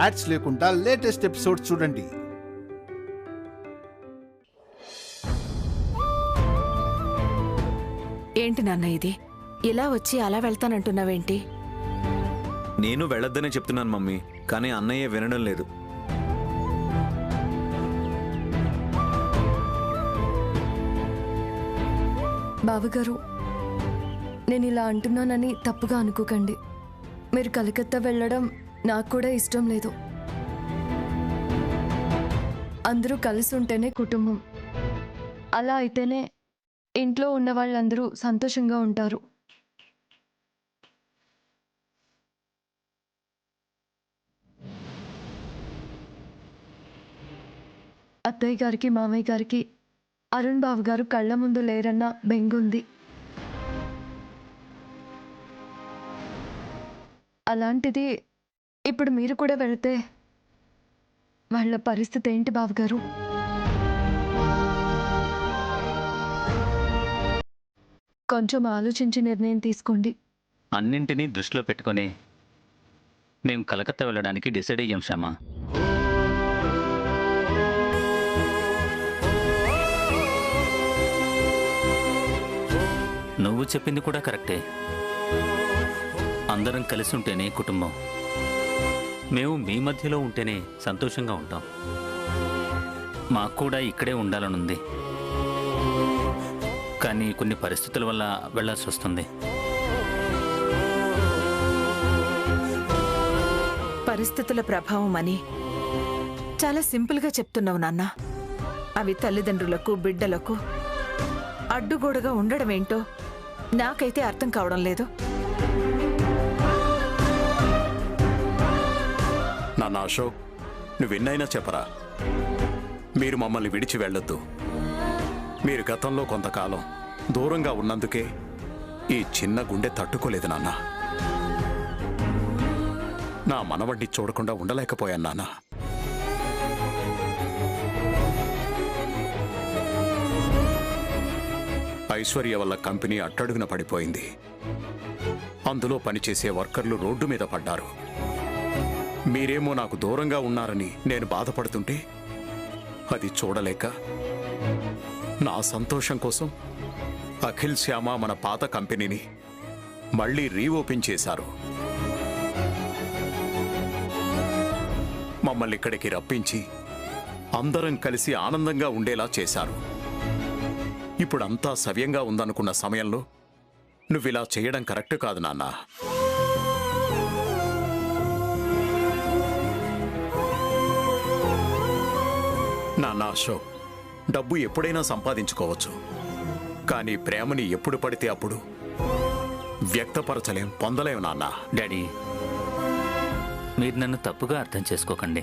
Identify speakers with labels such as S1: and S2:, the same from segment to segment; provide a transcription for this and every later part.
S1: Ads లేకుండా latest episodes చూడండి.
S2: ఏంటి నాన్న ఇది? ఇలా వచ్చి అలా వెళ్తానంటున్నావేంటి?
S3: నేను వెళ్ళొద్దనే చెప్తున్నాను మమ్మీ, కానీ అన్నయ్య వినడం లేదు.
S4: బావగారు, నేను ఇలా అంటున్నానని తప్పుగా అనుకోకండి. మీరు కలకత్తా వెళ్ళడం నాకు కూడా ఇష్టం లేదు. అందరూ కలిసి ఉంటేనే కుటుంబం. అలా అయితేనే ఇంట్లో ఉన్న వాళ్ళందరూ సంతోషంగా ఉంటారు. అత్తయ్య గారికి మామయ్య గారికి అరుణ్ బాబు గారు కళ్ళ ముందు లేరన్న బెంగుంది. అలాంటిది ఇప్పుడు మీరు కూడా వెళితే వాళ్ళ పరిస్థితి ఏంటి బావగారు? కొంచెం ఆలోచించి నిర్ణయం తీసుకోండి.
S5: అన్నింటినీ దృష్టిలో పెట్టుకొని మేము కలకత్తా వెళ్ళడానికి డిసైడ్ అయ్యాం శ్యామ. నువ్వు చెప్పింది కూడా కరెక్టే. అందరం కలిసి ఉంటేనే కుటుంబం. మేము మీ మధ్యలో ఉంటేనే సంతోషంగా ఉంటాం. మాకు కూడా ఇక్కడే ఉండాలనుంది, కానీ కొన్ని పరిస్థితుల వల్ల వెళ్ళాల్సి వస్తుంది.
S2: పరిస్థితుల ప్రభావం అని చాలా సింపుల్గా చెప్తున్నావు నాన్న. అవి తల్లిదండ్రులకు బిడ్డలకు అడ్డుగోడగా ఉండడం ఏంటో నాకైతే అర్థం కావడం లేదు.
S6: నాన్న అశోక్, నువ్వెన్నైనా చెప్పరా, మీరు మమ్మల్ని విడిచి వెళ్ళొద్దు. మీరు గతంలో కొంతకాలం దూరంగా ఉన్నందుకే ఈ చిన్న గుండె తట్టుకోలేదు నాన్న. నా మనవడిని చూడకుండా ఉండలేకపోయాను నాన్న. ఐశ్వర్య వల్ల కంపెనీ అట్టడుగున పడిపోయింది. అందులో పనిచేసే వర్కర్లు రోడ్డు మీద పడ్డారు. మీరేమో నాకు దూరంగా ఉన్నారని నేను బాధపడుతుంటే అది చూడలేక నా సంతోషం కోసం అఖిల్ శ్యామ మన పాత కంపెనీని మళ్ళీ రీఓపెన్ చేశారు. మమ్మల్ని ఇక్కడికి రప్పించి అందరం కలిసి ఆనందంగా ఉండేలా చేశారు. ఇప్పుడంతా సవ్యంగా ఉందనుకున్న సమయంలో నువ్విలా చేయడం కరెక్ట్ కాదు నాన్న. నాన్న అశోక్, డబ్బు ఎప్పుడైనా సంపాదించుకోవచ్చు, కానీ ప్రేమని ఎప్పుడు పడితే అప్పుడు వ్యక్తపరచలేం, పొందలేం నాన్న.
S5: డాడీ, మీరు నన్ను తప్పుగా అర్థం చేసుకోకండి.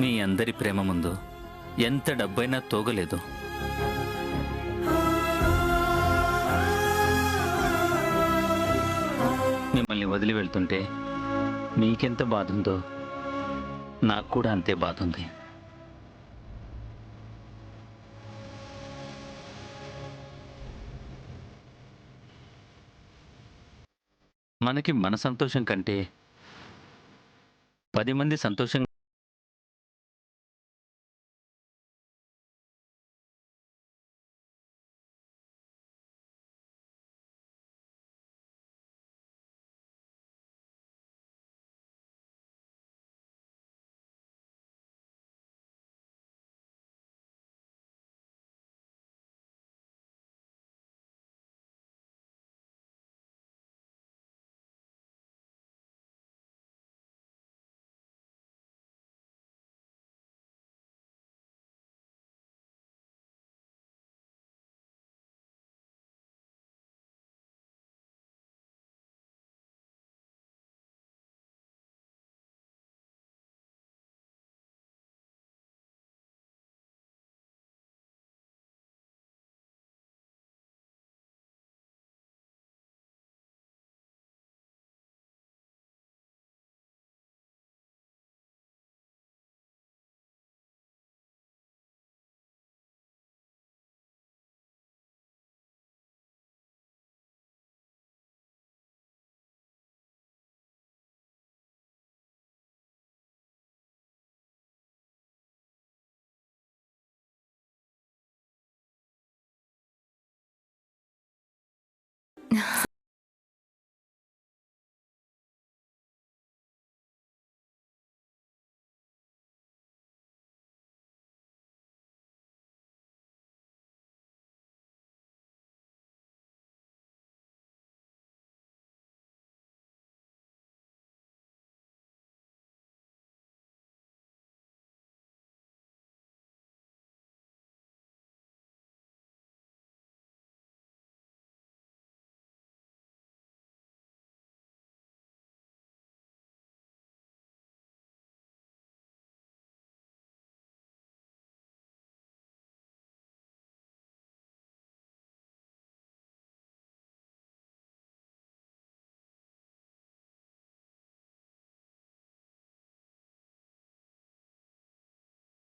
S5: మీ అందరి ప్రేమ ముందు ఎంత డబ్బైనా తోగలేదు. మిమ్మల్ని వదిలి వెళ్తుంటే మీకెంత బాధ ఉందో నాకు కూడా అంతే బాధ ఉంది. మనకి మన సంతోషం కంటే 10 మంది సంతోషంగా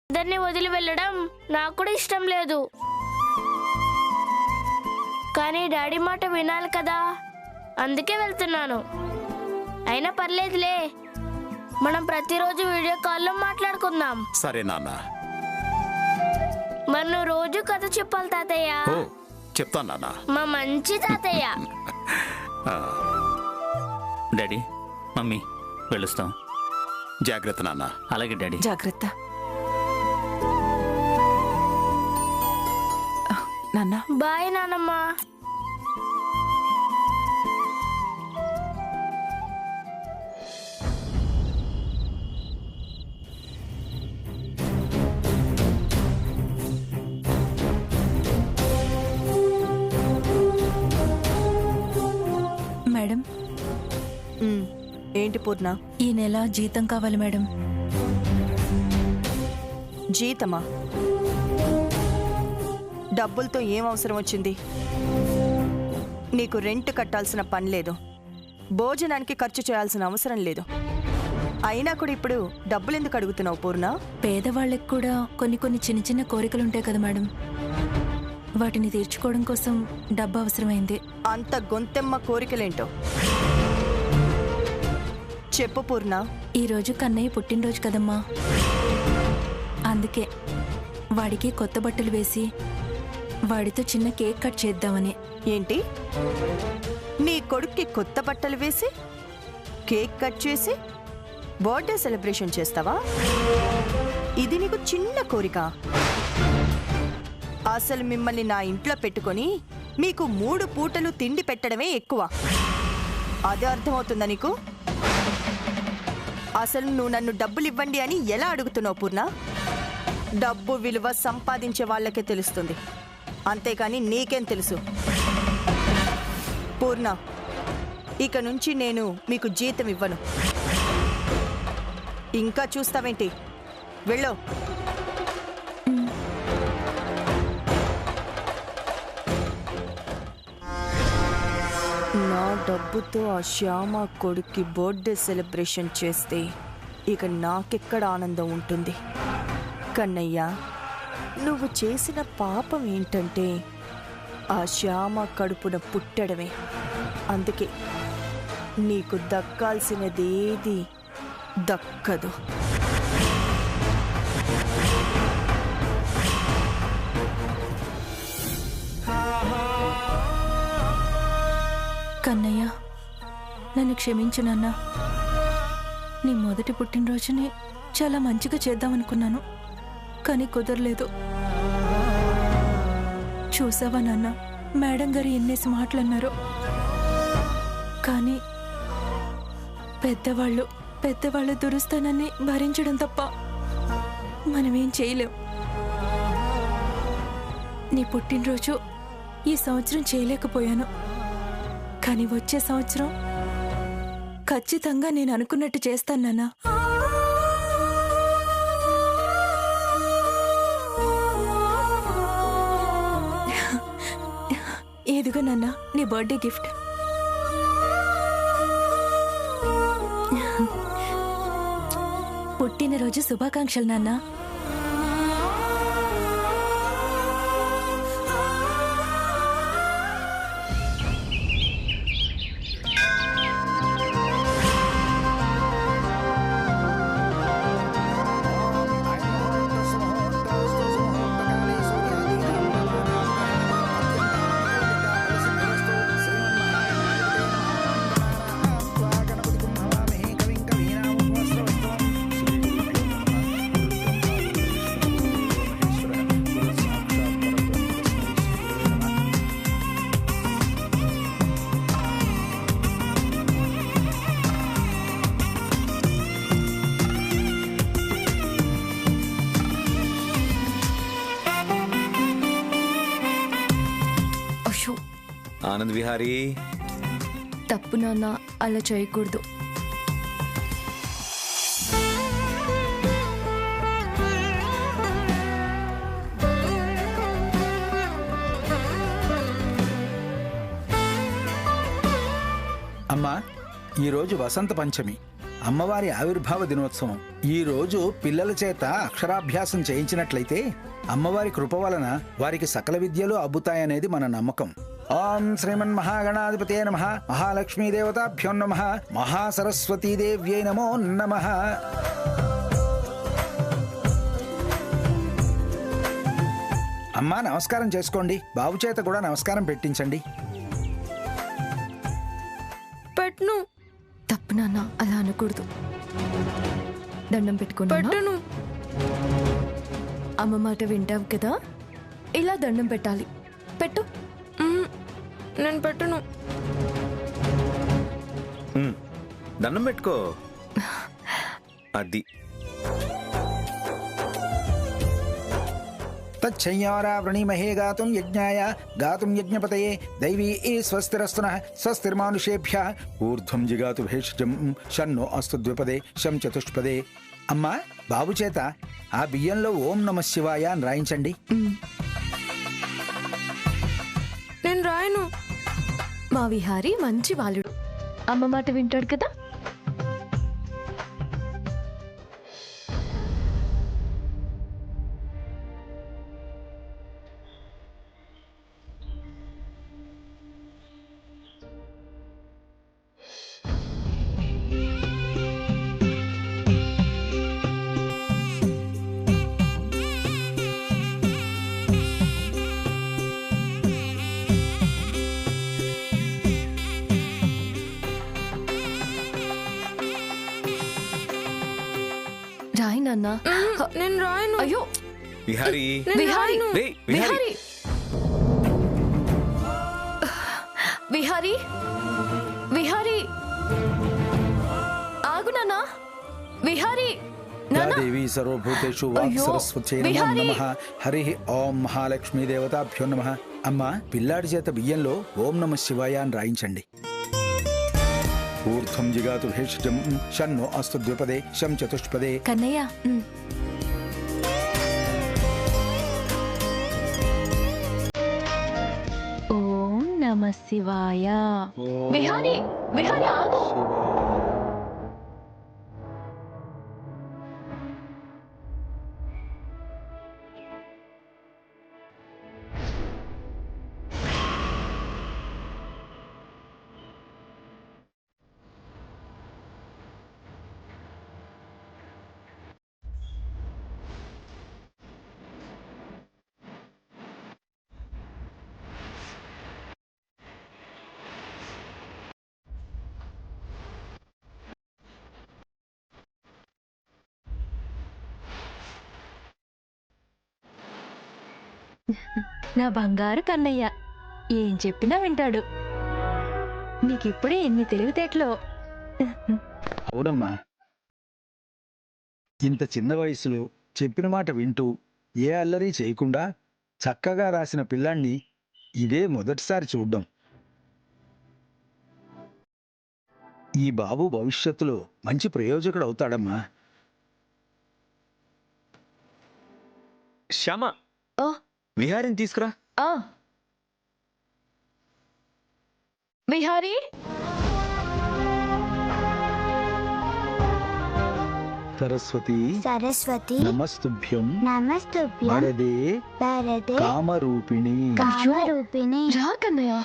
S7: అందరినీ వదిలి వెళ్ళడం నాకు కూడా ఇష్టం లేదు. కానీ డాడీ మాట వినాలి కదా, అందుకే వెళ్తున్నాను. అయినా పర్లేదులే, మనం ప్రతిరోజు వీడియో కాల్లో మాట్లాడుకుందాం.
S6: సరే నాన్న.
S7: మరి నువ్వు రోజు కథ చెప్పాలి తాతయ్య.
S6: ఓ చెప్తాను నాన్న.
S7: మా మంచి తాతయ్య.
S5: డాడీ, మమ్మీ, వెళ్ళొస్తాం.
S6: జాగ్రత్త నాన్న.
S5: అలాగే డాడీ.
S2: జాగ్రత్త. నాన్న,
S7: బాయ్ నానమ్మ.
S8: మేడం,
S9: ఏంటి పూర్ణ?
S8: ఈ నెల జీతం కావాలి మేడం.
S9: జీతమా? డబ్బులతో ఏం అవసరం వచ్చింది? నీకు రెంట్ కట్టాల్సిన పని లేదు, భోజనానికి ఖర్చు చేయాల్సిన అవసరం లేదు. అయినా కూడా ఇప్పుడు డబ్బులు ఎందుకు అడుగుతున్నావు పూర్ణ?
S8: పేదవాళ్ళకి కూడా కొన్ని చిన్న చిన్న కోరికలు ఉంటాయి కదా మేడం, వాటిని తీర్చుకోవడం కోసం డబ్బు అవసరమైంది.
S9: అంత గొంతెమ్మ కోరికలేంటో చెప్పు పూర్ణ.
S8: ఈరోజు కన్నయ్య పుట్టినరోజు కదమ్మా, అందుకే వాడికి కొత్త బట్టలు వేసి వాడితో చిన్న కేక్ కట్ చేద్దామని.
S9: ఏంటి, నీ కొడుక్కి కొత్త బట్టలు వేసి కేక్ కట్ చేసి బర్త్డే సెలబ్రేషన్ చేస్తావా? ఇది నీకు చిన్న కోరిక? అసలు మిమ్మల్ని నా ఇంట్లో పెట్టుకొని మీకు 3 పూటలు తిండి పెట్టడమే ఎక్కువ. అదే అర్థమవుతుందా నీకు? అసలు నువ్వు నన్ను డబ్బులు ఇవ్వండి అని ఎలా అడుగుతున్నావు పూర్ణ? డబ్బు విలువ సంపాదించే వాళ్ళకే తెలుస్తుంది, అంతేకాని నీకేం తెలుసు? పూర్ణ, ఇక నుంచి నేను మీకు జీతం ఇవ్వను. ఇంకా చూస్తావేంటి? వెళ్ళు. నా డబ్బుతో ఆ శ్యామ కొడుక్కి బర్త్డే సెలబ్రేషన్ చేస్తే ఇక నాకెక్కడ ఆనందం ఉంటుంది? కన్నయ్య, నువ్వు చేసిన పాపం ఏంటంటే ఆ శ్యామ కడుపున పుట్టడమే. అందుకే నీకు దక్కాల్సినదేది దక్కదు.
S8: కన్నయ్య, నన్ను క్షమించు నాన్న. నీ మొదటి పుట్టినరోజుని చాలా మంచిగా చేద్దామనుకున్నాను, కానీ కుదరలేదు. చూసావా నాన్న, మేడం గారు ఎన్నేసి మాటలన్నారు. కానీ పెద్దవాళ్ళ దురుస్తానాన్ని భరించడం తప్ప మనమేం చేయలేం. నీ పుట్టినరోజు ఈ సంవత్సరం చేయలేకపోయాను, కానీ వచ్చే సంవత్సరం ఖచ్చితంగా నేను అనుకున్నట్టు చేస్తాను నాన్న. ఏదిగో నాన్న, నీ బర్త్డే గిఫ్ట్. పుట్టినరోజు శుభాకాంక్షలు నాన్న.
S3: ఆనంద్ విహారీ.
S4: తప్పు నాన్న, అలా చేయకూడదు.
S10: అమ్మా, ఈరోజు వసంత పంచమి, అమ్మవారి ఆవిర్భావ దినోత్సవం. ఈ రోజు పిల్లల చేత అక్షరాభ్యాసం చేయించినట్లయితే అమ్మవారి కృప వలన వారికి సకల విద్యలు అబ్బుతాయనేది మన నమ్మకం. ఓం శ్రీమన్ మహాగణాధిపతే నమః, మహాలక్ష్మీ దేవతాభ్యో నమః, మహాసరస్వతీదేవ్యై నమో నమః. అమ్మా, నమస్కారం చేసుకోండి. బాబు చేత కూడా నమస్కారం పెట్టించండి.
S4: పెట్టను. తప్పు నాన్న, అలా అనకూడదు. దండం పెట్టుకున్నాను. అమ్మ మాట వింటావు కదా, ఇలా దండం పెట్టాలి. పెట్టు. నేను పెట్టను.
S3: దండం పెట్టుకో. అది
S10: తచ్చయ్యారా వ్రణీమహే గాతుం యజ్ఞాయ గాతుం యజ్ఞపతయే దైవీ స్వస్తిరస్తునః స్వస్తిర్మానుషేభ్యః ఊర్ధ్వం జిగాతు భేషజం షన్నో అస్తు ద్విపదే శం చతుష్పదే. అమ్మా, బాబు చేత ఆ బియ్యంలో ఓం నమః శివాయ అని రాయించండి.
S4: నేను రాయను. మా విహారీ మంచి బాలుడు, అమ్మ మాట వింటాడు కదా. రాయి నాన్న. నేను రాయను. అయ్యో
S3: విహారీ.
S4: విహారీ,
S3: రేయ్, విహారీ.
S4: విహారీ, విహారీ, ఆగు నాన్న. విహారీ,
S10: యా దేవీ సర్వభూతేషు వాక్సరస్వత్యై నమో నమః. హరి ఓం మహాలక్ష్మీ దేవతాభ్యో నమః. అమ్మా, పిల్లాడి చేత బియ్యంలో ఓం నమః శివాయ అని రాయించండి. ఊర్ధ్వం జిగాతు భేషజం షన్నో అస్తు ద్విపదే శం చతుష్పదే.
S8: కన్నయ్య, ఓం నమః శివాయ.
S4: విహారీ, విహారీ ఆగు.
S8: నా బంగారు కన్నయ్య ఏం చెప్పినా వింటాడు. నీకిప్పుడే ఎన్ని తెలివితేటలో.
S10: అవునమ్మా, ఇంత చిన్న వయసులో చెప్పిన మాట వింటూ ఏ అల్లరి చేయకుండా చక్కగా రాసిన పిల్లాన్ని ఇదే మొదటిసారి చూడ్డం. ఈ బాబు భవిష్యత్తులో మంచి ప్రయోజకుడు అవుతాడమ్మా.
S3: శ్యామ, విహారీని తీసుకురా.
S4: విహారీ,
S10: సరస్వతి
S7: సరస్వతి
S10: నమస్తుభ్యం
S7: నమస్తుభ్యం
S10: వరదే
S7: వరదే
S10: కామరూపిణి.
S7: కామరూపిణి.
S4: రా కన్నయ్య.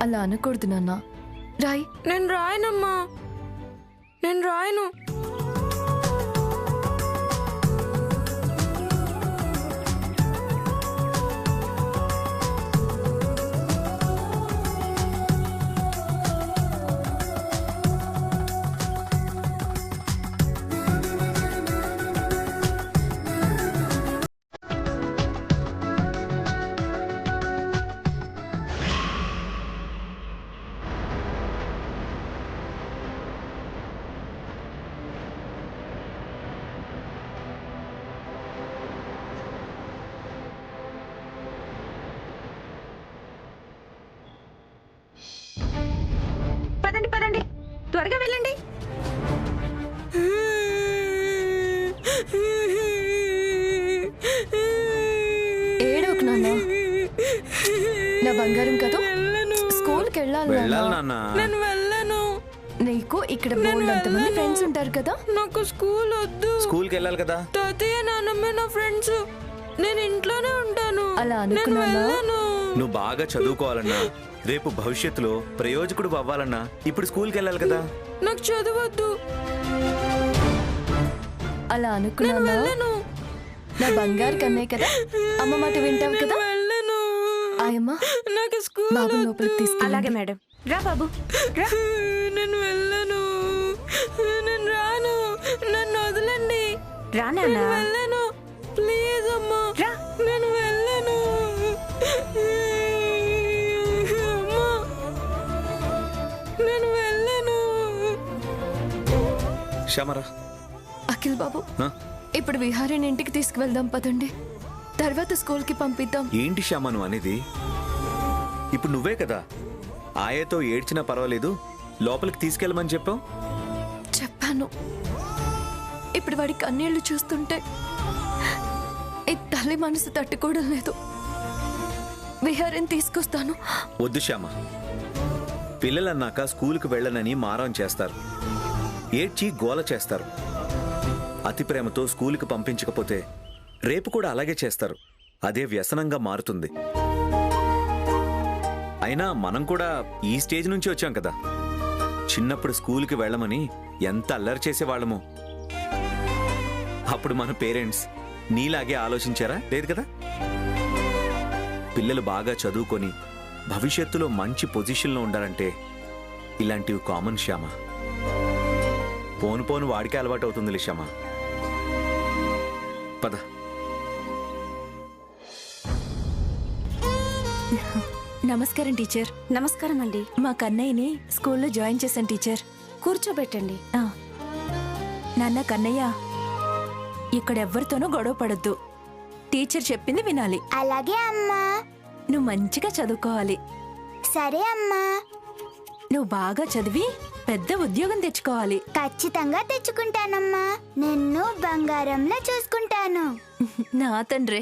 S4: అలా అనకూడదు నాన్న. రాయ్.
S2: నేను రాయనమ్మా, నేను రాయను.
S8: పదండి పదండి, త్వరగా వెళ్ళండి.
S4: ఏడవకు నాన్న, నా బంగారం కదా. స్కూల్కి వెళ్ళాలి
S3: వెళ్ళాలి
S4: నాన్న.
S3: నాన్న.
S2: నేను వెళ్ళను.
S4: నీకు ఇక్కడ బోల్డంతమంది ఫ్రెండ్స్ ఉంటారు కదా.
S2: నాకు స్కూల్ వద్దు.
S3: స్కూల్కి వెళ్ళాలి కదా.
S2: తాతయ్య నాన్నమ్మ నా ఫ్రెండ్స్. నేను ఇంట్లోనే ఉంటాను.
S4: అలా
S2: నేను
S4: అనుకున్నానా?
S2: వెళ్ళను.
S3: నువ్వు బాగా చదువుకోవాలన్నా, రేపు భవిష్యత్తులో ప్రయోజకుడు అవ్వాలన్నా ఇప్పుడు స్కూల్కి వెళ్ళాలి కదా.
S2: నాకు చదవద్దు.
S4: అలా
S2: నేను
S4: అనుకున్నానా?
S2: వెళ్ళను.
S4: నా బంగారు కన్నయ్య కదా, అమ్మ మాట వింటావు
S2: నేను
S4: కదా.
S2: వెళ్ళను.
S4: ఆయమ్మ,
S2: నాకు స్కూల్
S4: బాబు
S2: వద్దు.
S4: లోపలికి తీసుకెళ్ళండి.
S8: అలాగే మేడం. రా బాబు రా.
S2: నేను వెళ్ళను. నేను రాను. నన్ను వదలండి.
S8: రా నాన్న.
S2: నేను వెళ్ళను. ప్లీజ్ అమ్మా.
S8: రా.
S2: నేను వెళ్ళను. అమ్మా, నేను వెళ్ళను.
S3: శ్యామరా.
S4: అఖిల్ బాబు,
S3: ఆ?
S4: ఇప్పుడు విహారీని ఇంటికి తీసుకువెళ్దాం పదండి. తర్వాత స్కూల్కి పంపిద్దాం.
S3: ఏంటి శ్యామ నువ్వు అనేది? ఇప్పుడు నువ్వే కదా ఆయతో ఏడ్చినా పర్వాలేదు లోపలికి తీసుకెళ్ళమని చెప్పావు.
S4: చెప్పాను. ఇప్పుడు వాడి కన్నీళ్లు చూస్తుంటే ఈ తల్లి మనసు తట్టుకోవడం లేదు. విహారీని తీసుకొస్తాను.
S3: వద్దు శ్యామ. పిల్లలన్నాక స్కూల్కి వెళ్ళనని మారం చేస్తారు, ఏడ్చి గోల చేస్తారు. అతి ప్రేమతో స్కూల్కి పంపించకపోతే రేపు కూడా అలాగే చేస్తారు. అదే వ్యసనంగా మారుతుంది. అయినా మనం కూడా ఈ స్టేజ్ నుంచి వచ్చాం కదా. చిన్నప్పుడు స్కూల్కి వెళ్ళమని ఎంత అల్లరి చేసేవాళ్ళము. అప్పుడు మన పేరెంట్స్ నీలాగే ఆలోచించారా? లేదు కదా. పిల్లలు బాగా చదువుకొని భవిష్యత్తులో మంచి పొజిషన్లో ఉండాలంటే ఇలాంటివి కామన్ శ్యామ. పోను పోను వాడికే అలవాటు అవుతుంది శ్యామ. పద.
S8: నమస్కారం టీచర్.
S11: నమస్కారం అండి.
S8: మా కన్నయ్యని స్కూల్లో జాయిన్ చేశాను టీచర్.
S11: కూర్చోబెట్టండి.
S8: నాన్న కన్నయ్య, ఇక్కడెవ్వరితోనూ గొడవ పడొద్దు. టీచర్ చెప్పింది వినాలి.
S7: అలాగే అమ్మా.
S8: నువ్వు మంచిగా చదువుకోవాలి.
S7: సరే అమ్మా.
S8: నువ్వు బాగా చదివి పెద్ద ఉద్యోగం తెచ్చుకోవాలి.
S7: ఖచ్చితంగా తెచ్చుకుంటానమ్మా. నిన్ను బంగారంలో చూసుకుంటాను.
S8: నా తండ్రి.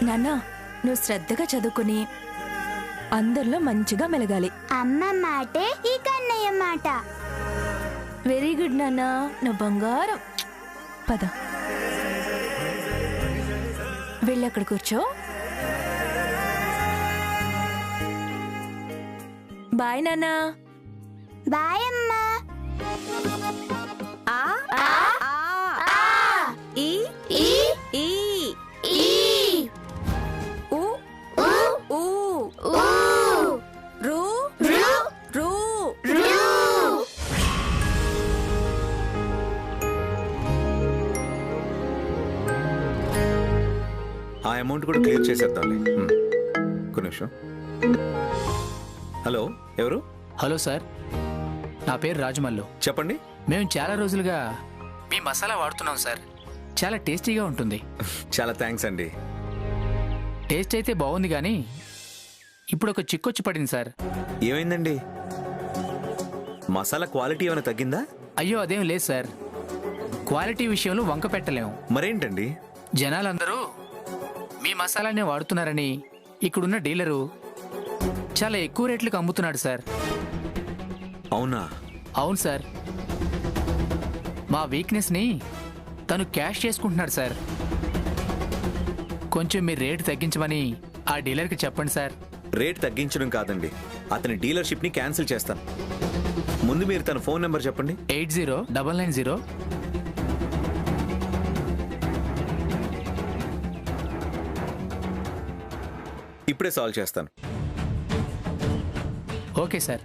S8: నాన్న, నువ్వు శ్రద్ధగా చదువుకుని అందరిలో మంచిగా మెలగాలి.
S7: అమ్మ మాటే ఈ కన్నయ్య మాట.
S8: వెరీ గుడ్ నాన్న, నువ్వు బంగారం. పద, వెళ్ళి అక్కడ కూర్చో. బాయ్ నాన్న.
S7: బాయ్ అమ్మా.
S11: ఆ
S7: ఆ
S11: ఆ ఈ
S7: ఈ
S11: ఈ
S7: ఈ
S11: ఉ
S7: ఉ
S11: ఉ
S7: ఊ
S11: రు
S7: రు
S11: రు
S7: రు.
S3: ఆ అమౌంట్ కూడా క్లియర్ చేసేద్దాంలే. ఒక నిమిషం. హలో, ఎవరు?
S12: హలో సార్, నా పేరు రాజమల్లు.
S3: చెప్పండి.
S12: మేము చాలా రోజులుగా మీ మసాలా వాడుతున్నాం సార్. చాలా టేస్టీగా ఉంటుంది.
S3: చాలా థ్యాంక్స్ అండి.
S12: టేస్ట్ అయితే బాగుంది కానీ ఇప్పుడు ఒక చిక్కొచ్చి పడింది సార్.
S3: ఏమైందండి? మసాలా క్వాలిటీ ఏమైనా తగ్గిందా?
S12: అయ్యో అదేం లేదు సార్. క్వాలిటీ విషయంలో వంక పెట్టలేము.
S3: మరేంటండి?
S12: జనాలందరూ మీ మసాలానే వాడుతున్నారని ఇక్కడున్న డీలరు చాలా ఎక్కువ రేట్లకు అమ్ముతున్నాడు సార్.
S3: అవునా?
S12: అవును సార్. మా వీక్నెస్ని తను క్యాష్ చేసుకుంటున్నాడు సార్. కొంచెం మీరు రేటు తగ్గించమని ఆ డీలర్కి చెప్పండి సార్.
S3: రేట్ తగ్గించడం కాదండి, అతని డీలర్షిప్ని క్యాన్సిల్ చేస్తాను. ముందు మీరు తన ఫోన్ నెంబర్ చెప్పండి.
S12: 80-990.
S3: ఇప్పుడే సాల్వ్ చేస్తాను.
S12: Okay sir.